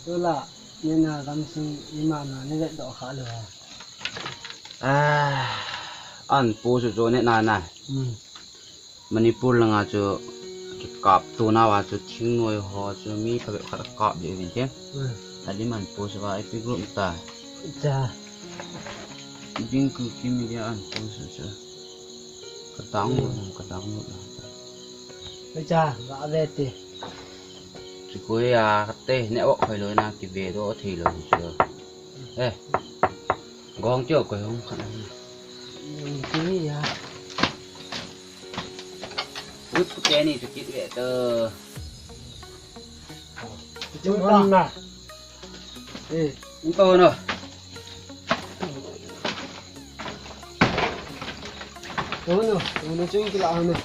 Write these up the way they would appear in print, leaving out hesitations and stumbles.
Tôi là nên là làm sinh mà nó lại đỏ khá rồi An po cho này nè Manipur là ngã cho cái cặp tu nào à cho thiên nuôi họ cho mi phải khát cặp vậy vậy chứ tadi man po cho vai pi group ta Bin cứ kim cái an po cho cái tang luôn bây giờ vợ về thì chỉ cuối cái tê nè bọc phải lối na cái về đó thì rồi chưa gong chưa quay không khả năng cái gì út cái này tôi kịp vậy tơ chúng con mà chúng tôi nữa nó chung cái lọ này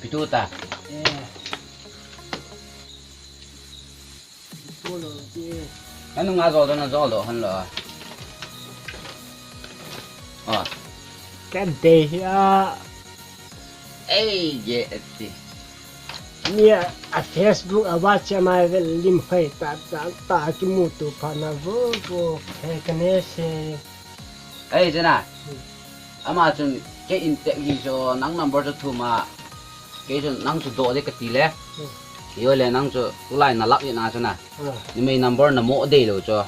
bị thua ta anh ngã rồi đó nó rõ rồi hơn rồi cái đề ấy dễ thì nè Facebook ở ba cha mai về lim phải ta cái mũ tụ phản là vô cái này sẽ ấy thế nào mà chừng cái intake gì cho nắng number cho thu mà cái cho nắng cho độ đấy cái tỷ lệ thì rồi nắng cho lại là lắp vậy nào cho nào nhưng mà number là mỗi đây rồi cho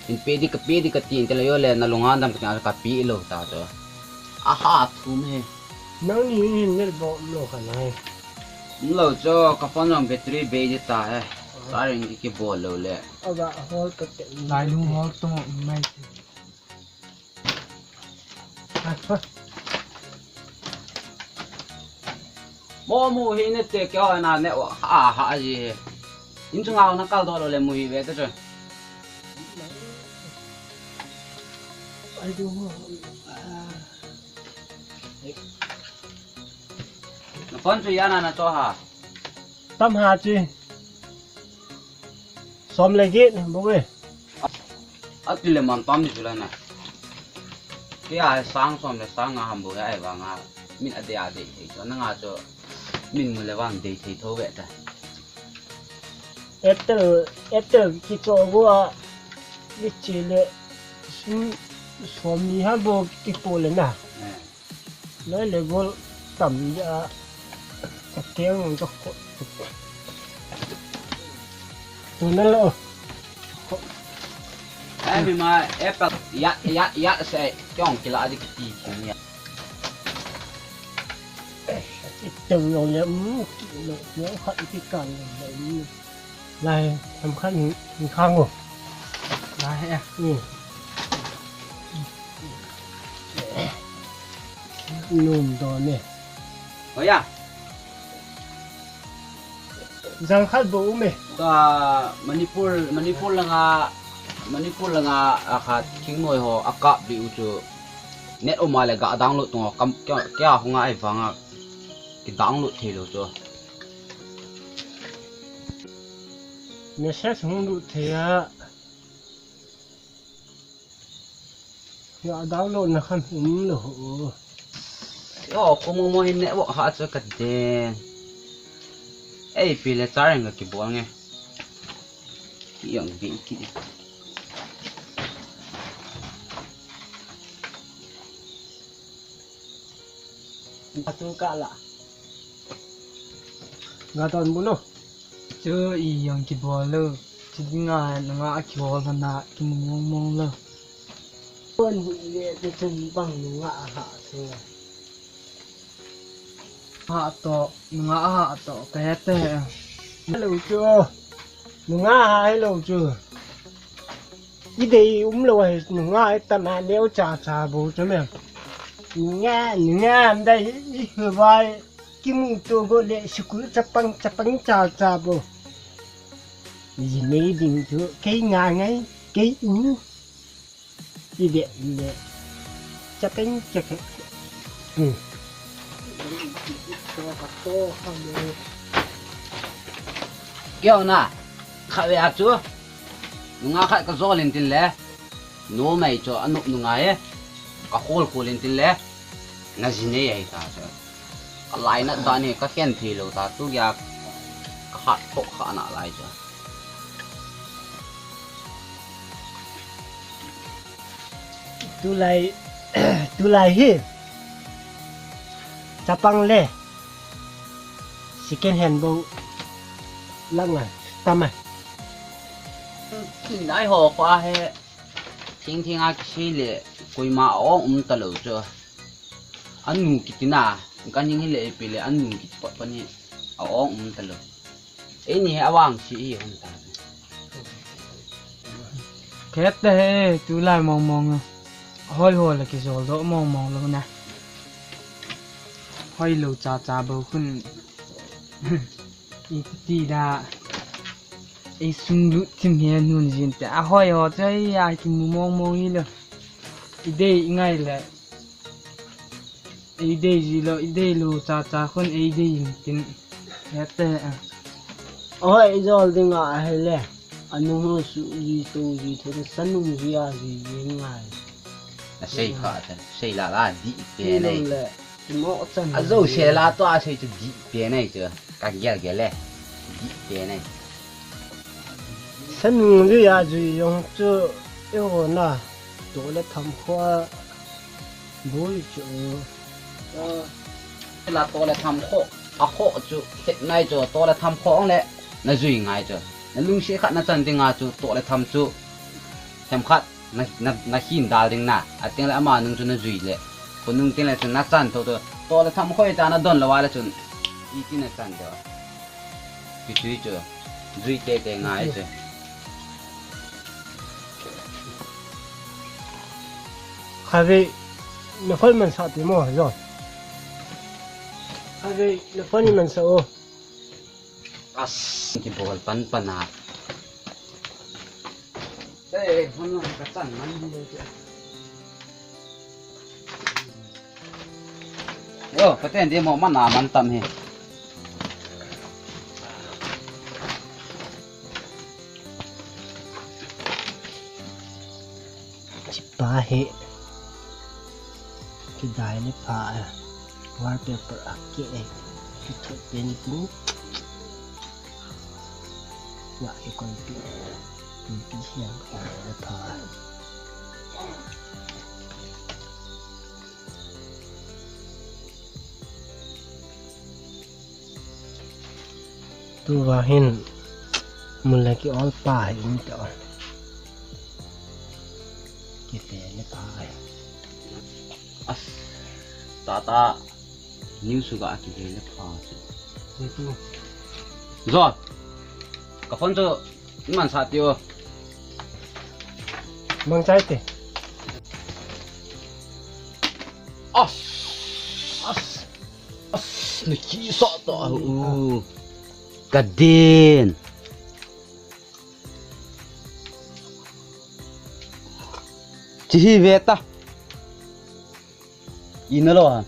in pe đi cái tiền cái rồi là long an đâm cái pi rồi ta cho thu me nó như thế bộ nó cái này lâu cho các phần làm battery bay đi ta है सारे cái bộ lâu lệ bà hỏi cái lại luôn hỏi tôi mày mua hi nè tê kéo na nè gì in chung ao nó cao đó rồi mua hi về tới rồi nó phân cho nhà nó cho hả tâm hà chi xóm lấy ghét bố ơi thì là mắm tôm thì là nè cái sáng xóm là sáng ngà hầm bò ai vào ngà mình ở đây thì cho nó ngà cho mình muốn là vào đây thì thôi vậy ta Eter cái chỗ của cái chỉ là xóm đi ha bố cái phố lên nè nói là bố tầm ra cái tiếng cho tụi nó lo em mà ép ya sẽ chọn cái lại cái gì nhỉ từng rồi nhớ hận cái cần này làm khăn khăn rồi này nôm đó nè ôi à răng khát bố mày Manipur là ngà khát chính ngồi họ aka bị uchu net ô mai là gã download tụi cầm cái không ai vàng cái download thì rồi cho nè sẽ không đủ thế à gã download là không đúng đâu không mua hình net bộ họ cho cái đèn ấy vì là trái người kịp buông nghe kiểu vị kỹ tôi cả là ngã toàn bốn đâu chứ ý yang kịp bò lơ chứ ngà ngà kịp bò là nà kịp mong lơ con bị cái chân bằng ngã hạ thôi hạ to cái tệ lâu chưa ngã hai lâu chưa cái gì rồi ngã tầm hai đeo trà bố cho mày ngã đây vừa vai cái mũ tôi có lệ sự cứ chập băng trà bố gì mấy đỉnh chưa cái ngã ngay cái đi điện chập băng kiểu na khai về chưa nunga khai cái gió lên tin lẽ nô mày cho anh nụ nunga ấy cái khol lên tin lẽ ngã gì này vậy ta chứ lại nãy ta này các kén thì lâu ta tu ya khát tốc khát nã lại chứ tu lại hi Japang le second hand bo lăng à tâm à thì nãy họ qua he thiên thiên à cái lệ quỳ mà ông ta lâu chưa anh ngủ kỹ na cái những lệ bị lệ anh ngủ kỹ bận bận nhỉ ông ta lâu ấy nhỉ awang chỉ ông ta khét thế tu lại mong mong à hoi hoi là cái rồi đó mong mong luôn nè hoi lâu cha cha bầu khun ít tí đã ấy sung lụt thêm hiền hơn gì thế à hoi họ chơi ai cũng mong mong đi rồi ý đây ngay là ý đây gì là ý đây lâu cha cha khun ý đây tin khét thế à ôi rồi thì ngại hay lẽ anh không sự gì tu gì thế sân nung gì à gì ngại xây khá thế xây là đi bề này lẽ mỏ chân à rồi xây là toa xây cho đi bề này chứ càng ghê ghê lẽ đi bề này sân nung gì à gì用这yêu na多了tham khoa bôi chỗ là to là tham khổ à khổ chứ hiện nay chứ to là tham khổ lẽ nó duy ngay chứ nó lung sẽ khát nó chân tiếng à chứ to là tham chứ tham khát nó hin đào tiếng na à tiếng là mà nung chứ nó duy lẽ còn nung tiếng là chứ nó chân thôi thôi to là tham khổ ta nó đòn là vài là chứ ý tiếng là chân chứ cái duy chứ duy cái ngay chứ khai vị nó phân mình sợ thì mỏ rồi khai vị nó phân mình sợ cái bol pan à đây hôm nay cái chân nó đi rồi yo cái tên đi mà nào mình tầm he ba hệ cái đài này phá wallpaper ake cái thuật bên cũng lại cái con bị hiểm ở phá tu vào hin mình là cái all pa hình đó cái tên này phá ta new suga cái gì phá chứ itu rồi cái phần cho mình sát tiêu mang trái tê nó chỉ sợ to cái đen chỉ về ta in nó rồi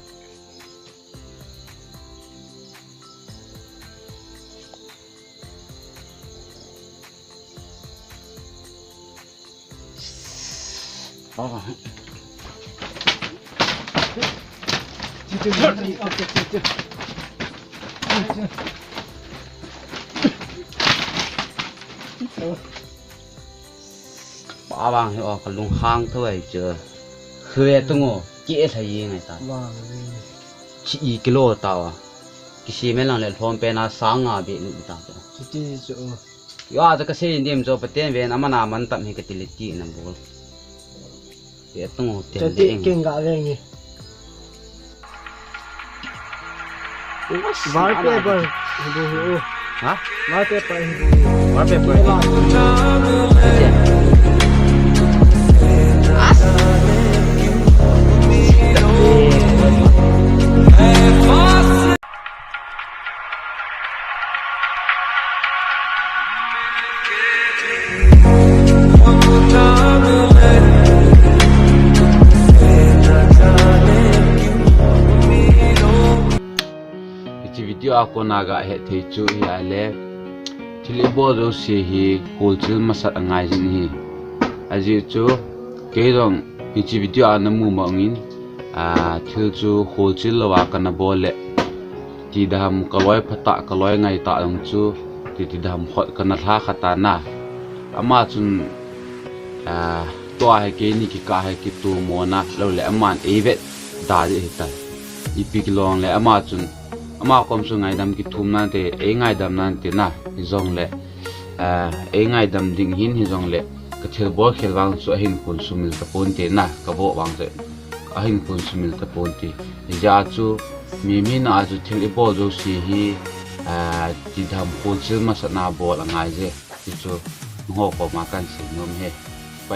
bà bang hiểu cái lung hang thôi chứ khơi tung ngô kia thấy gì này ta vâng chỉ kilo tao à cái gì mấy lần lại thôn bên na sáng à bị lụt tao chỉ chỗ yo cái gì điểm cho bát tiền về nằm nào mình tạm hay cái tiền chỉ nằm bol kia tung ngô cho tiền tí đấy kinh gạo lên nhỉ wallpaper hibu hả wallpaper hibu wallpaper video ako naga he thei chu hi ale thili bo ro se hi kulchil masat angai jin hi aji chu ke rong hi chi video anamu ma ngin a thil chu kulchil lawa kana bole จีดำก็ร้อยพตะก็ร้อยไงตะลงจูตีดำหดกันนัทาขตานะอามาจุนตัวให้เกนี่กิกาให้กิตัวโมนะแล้วแหละอามันเอเวตดาดิตาอีพิกลองแหละอามาจุนอามาคมสุงไงดำกิทุ่มนั่นเตเอไงดำนั่นเตนะฮิจงแหละเอไงดำดิ่งหินฮิจงแหละก็เทบอลเขลวางสุหินคนสุมิลตะปนเตนะก็บอกวางเตอหินคนสุมิลตะปนเตยาจูมีน่าจูเทลิบอลจูสีฮีจีดำคนซิลมาสนาบอลง่ายเจจูงอกออกมากันสิงมเฮไป